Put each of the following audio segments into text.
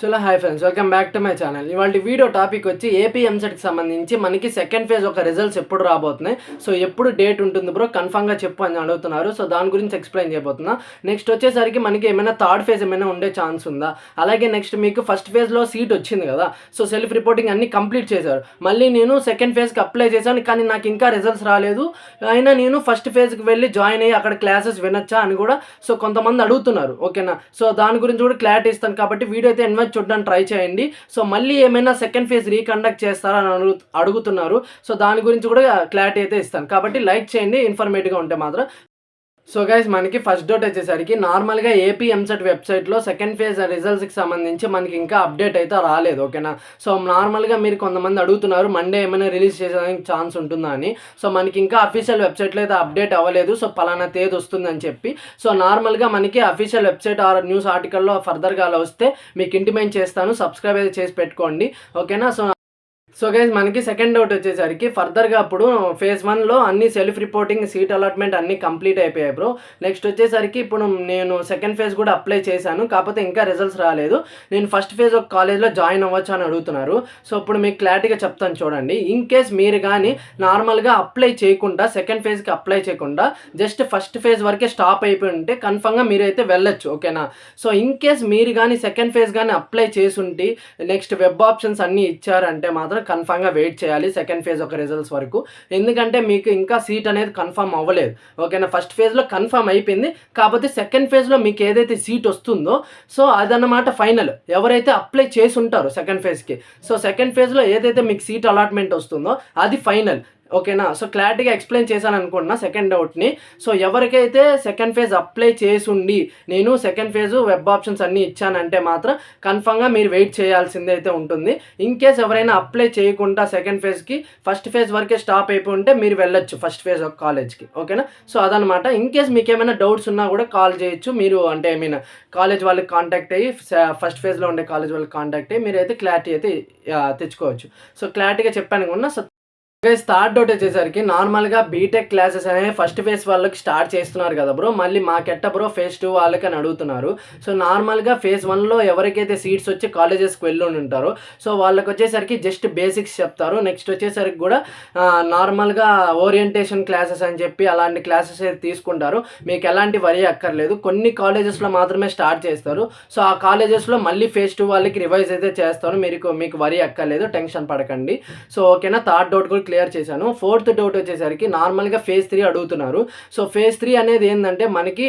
చలో hi friends, welcome back to my channel. ఇవాళ video topic వచ్చి ఏపీ ఎంసెట్కి సంబంధించి మనకి సెకండ్ ఫేజ్ ఒక రిజల్ట్స్ ఎప్పుడు రాబోతున్నాయి, సో ఎప్పుడు డేట్ ఉంటుంది బ్రో కన్ఫామ్గా చెప్పు అని అడుగుతున్నారు. సో దాని గురించి ఎక్స్ప్లెయిన్ చేయబోతున్నా. నెక్స్ట్ వచ్చేసరికి మనకి ఏమైనా థర్డ్ ఫేజ్ ఏమైనా ఉండే ఛాన్స్ ఉందా, అలాగే నెక్స్ట్ మీకు ఫస్ట్ ఫేజ్లో సీట్ వచ్చింది కదా, సో సెల్ఫ్ రిపోర్టింగ్ అన్ని కంప్లీట్ చేశారు. మళ్ళీ నేను సెకండ్ ఫేజ్కి అప్లై చేశాను, కానీ నాకు ఇంకా రిజల్ట్స్ రాలేదు. అయినా నేను ఫస్ట్ ఫేజ్కి వెళ్ళి జాయిన్ అయ్యి అక్కడ క్లాసెస్ వినొచ్చా అని కూడా సో కొంతమంది అడుగుతున్నారు. ఓకేనా, సో దాని గురించి కూడా క్లారిటీ ఇస్తాను కాబట్టి వీడియో అయితే చూడడానికి ట్రై చేయండి. సో మళ్ళీ ఏమైనా సెకండ్ ఫేజ్ రీకండక్ట్ చేస్తారా అని అడుగుతున్నారు. సో దాని గురించి కూడా క్లారిటీ అయితే ఇస్తాను కాబట్టి లైక్ చేయండి ఇన్ఫర్మేటివ్గా ఉంటే మాత్రం. సో గైస్, మనకి ఫస్ట్ డోట్ వచ్చేసరికి నార్మల్గా ఏపీ ఎంసెట్ వెబ్సైట్లో సెకండ్ ఫేజ్ రిజల్ట్స్కి సంబంధించి మనకి ఇంకా అప్డేట్ అయితే రాలేదు. ఓకేనా, సో నార్మల్గా మీరు కొంతమంది అడుగుతున్నారు మండే ఏమైనా రిలీజ్ చేసేదానికి ఛాన్స్ ఉంటుందా అని. సో మనకి ఇంకా అఫీషియల్ వెబ్సైట్లో అయితే అప్డేట్ అవ్వలేదు, సో పలానా తేదీ వస్తుందని చెప్పి. సో నార్మల్గా మనకి అఫీషియల్ వెబ్సైట్ ఆర్ న్యూస్ ఆర్టికల్లో ఫర్దర్గా అలా వస్తే మీకు ఇంటిమేట్ చేస్తాను, సబ్స్క్రైబ్ అయితే చేసి పెట్టుకోండి. ఓకేనా, సో గైజ్, మనకి సెకండ్ డౌట్ వచ్చేసరికి ఫర్దర్గా అప్పుడు ఫేజ్ 1లో అన్ని సెల్ఫ్ రిపోర్టింగ్ సీట్ అలాట్మెంట్ అన్నీ కంప్లీట్ అయిపోయాయి బ్రో. నెక్స్ట్ వచ్చేసరికి ఇప్పుడు నేను సెకండ్ ఫేజ్ కూడా అప్లై చేశాను, కాకపోతే ఇంకా రిజల్ట్స్ రాలేదు. నేను ఫస్ట్ ఫేజ్ ఒక కాలేజ్లో జాయిన్ అవ్వచ్చు అని అడుగుతున్నారు. సో ఇప్పుడు మీకు క్లారిటీగా చెప్తాను చూడండి. ఇన్ కేస్ మీరు కానీ నార్మల్గా అప్లై చేయకుండా సెకండ్ ఫేజ్కి అప్లై చేయకుండా జస్ట్ ఫస్ట్ ఫేజ్ వరకే స్టాప్ అయిపోయి ఉంటే కన్ఫామ్గా మీరైతే వెళ్ళొచ్చు. ఓకేనా, సో ఇన్ కేస్ మీరు కానీ సెకండ్ ఫేజ్ కానీ అప్లై చేసుంటే నెక్స్ట్ వెబ్ ఆప్షన్స్ అన్నీ ఇచ్చారంటే మాత్రం కన్ఫామ్గా వెయిట్ చేయాలి సెకండ్ ఫేజ్ ఒక రిజల్ట్స్ వరకు. ఎందుకంటే మీకు ఇంకా సీట్ అనేది కన్ఫామ్ అవ్వలేదు. ఓకేనా, ఫస్ట్ ఫేజ్లో కన్ఫామ్ అయిపోయింది, కాకపోతే సెకండ్ ఫేజ్లో మీకు ఏదైతే సీట్ వస్తుందో సో అదన్నమాట ఫైనల్. ఎవరైతే అప్లై చేసి ఉంటారో సెకండ్ ఫేజ్కి, సో సెకండ్ ఫేజ్లో ఏదైతే మీకు సీట్ అలాట్మెంట్ వస్తుందో అది ఫైనల్. ఓకేనా, సో క్లారిటీగా ఎక్స్ప్లెయిన్ చేశాను అనుకుంటున్నా సెకండ్ డౌట్ని. సో ఎవరికైతే సెకండ్ ఫేజ్ అప్లై చేసుండి నేను సెకండ్ ఫేజ్ వెబ్ ఆప్షన్స్ అన్నీ ఇచ్చానంటే మాత్రం కన్ఫామ్గా మీరు వెయిట్ చేయాల్సిందే అయితే ఉంటుంది. ఇన్ కేస్ ఎవరైనా అప్లై చేయకుండా సెకండ్ ఫేజ్కి ఫస్ట్ ఫేజ్ వరకే స్టాప్ అయిపోయి ఉంటే మీరు వెళ్ళొచ్చు ఫస్ట్ ఫేజ్ ఒక కాలేజ్కి. ఓకేనా, సో అదనమాట. ఇన్ కేస్ మీకు ఏమైనా డౌట్స్ ఉన్నా కూడా కాల్ చేయొచ్చు మీరు, అంటే కాలేజ్ వాళ్ళకి కాంటాక్ట్ అయ్యి ఫస్ట్ ఫేజ్లో ఉండే కాలేజ్ వాళ్ళకి కాంటాక్ట్ అయ్యి మీరైతే క్లారిటీ అయితే తెచ్చుకోవచ్చు. సో క్లారిటీగా చెప్పాను కూడా. సో థర్డ్ డౌట్ వచ్చేసరికి నార్మల్గా బీటెక్ క్లాసెస్ అనేవి ఫస్ట్ ఫేజ్ వాళ్ళకి స్టార్ట్ చేస్తున్నారు కదా బ్రో, మళ్ళీ మాకెట్ట బ్రో ఫేజ్ 2 వాళ్ళకి అని అడుగుతున్నారు. సో నార్మల్గా ఫేజ్ 1లో ఎవరికైతే సీట్స్ వచ్చి కాలేజెస్కి వెళ్ళి ఉంటారో సో వాళ్ళకి వచ్చేసరికి జస్ట్ బేసిక్స్ చెప్తారు. నెక్స్ట్ వచ్చేసరికి కూడా నార్మల్గా ఓరియంటేషన్ క్లాసెస్ అని చెప్పి అలాంటి క్లాసెస్ అయితే తీసుకుంటారు. మీకు ఎలాంటి వరి అక్కర్లేదు, కొన్ని కాలేజెస్లో మాత్రమే స్టార్ట్ చేస్తారు. సో ఆ కాలేజెస్లో మళ్ళీ ఫేజ్ 2 వాళ్ళకి రివైజ్ అయితే చేస్తారు, మీకు వరి అక్కర్లేదు, టెన్షన్ పడకండి. సో ఓకేనా, థర్డ్ డౌట్ కూడా క్లియర్ చేశాను. ఫోర్త్ డౌట్ వచ్చేసరికి నార్మల్గా ఫేజ్ 3 అడుగుతున్నారు. సో ఫేజ్ 3 అనేది ఏంటంటే మనకి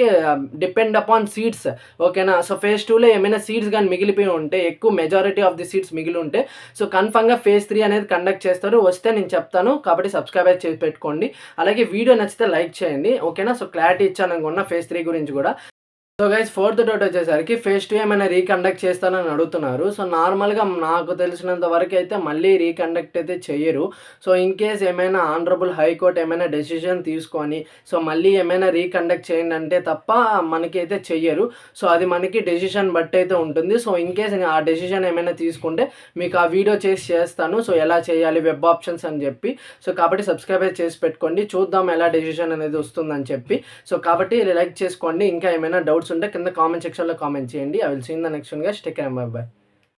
డిపెండ్ అపాన్ సీట్స్. ఓకేనా, సో ఫేజ్ 2లో ఏమైనా సీట్స్ కానీ మిగిలిపోయి ఉంటే, ఎక్కువ మెజారిటీ ఆఫ్ ది సీట్స్ మిగిలి ఉంటే సో కన్ఫామ్గా ఫేజ్ 3 అనేది కండక్ట్ చేస్తారు. వస్తే నేను చెప్తాను కాబట్టి సబ్స్క్రైబ్ చేసి పెట్టుకోండి. అలాగే వీడియో నచ్చితే లైక్ చేయండి. ఓకేనా, సో క్లారిటీ ఇచ్చాను అనుకున్నా ఫేజ్ 3 గురించి కూడా. సో గైస్, ఫోర్త్ డౌట్ వచ్చేసరికి ఫేజ్ 2 ఏమైనా రీకండక్ట్ చేస్తానని అడుగుతున్నారు. సో నార్మల్గా నాకు తెలిసినంత వరకు అయితే మళ్ళీ రీకండక్ట్ అయితే చెయ్యరు. సో ఇన్ కేస్ ఏమైనా ఆనరబుల్ హైకోర్టు ఏమైనా డెసిషన్ తీసుకొని సో మళ్ళీ ఏమైనా రీకండక్ట్ చేయండి అంటే తప్ప మనకైతే చెయ్యరు. సో అది మనకి డెసిషన్ బట్టి అయితే ఉంటుంది. సో ఇన్ కేస్ ఆ డెసిషన్ ఏమైనా తీసుకుంటే మీకు ఆ వీడియో చేస్తాను, సో ఎలా చేయాలి వెబ్ ఆప్షన్స్ అని చెప్పి. సో కాబట్టి సబ్స్క్రైబ్ చేసి పెట్టుకోండి, చూద్దాం ఎలా డెసిషన్ అనేది వస్తుందని చెప్పి. సో కాబట్టి లైక్ చేసుకోండి. ఇంకా ఏమైనా డౌట్స్ ఉంటే కింద కామెంట్ సెక్షన్లో కామెంట్ చేయండి. I will see in the next one guys. Take care, bye by.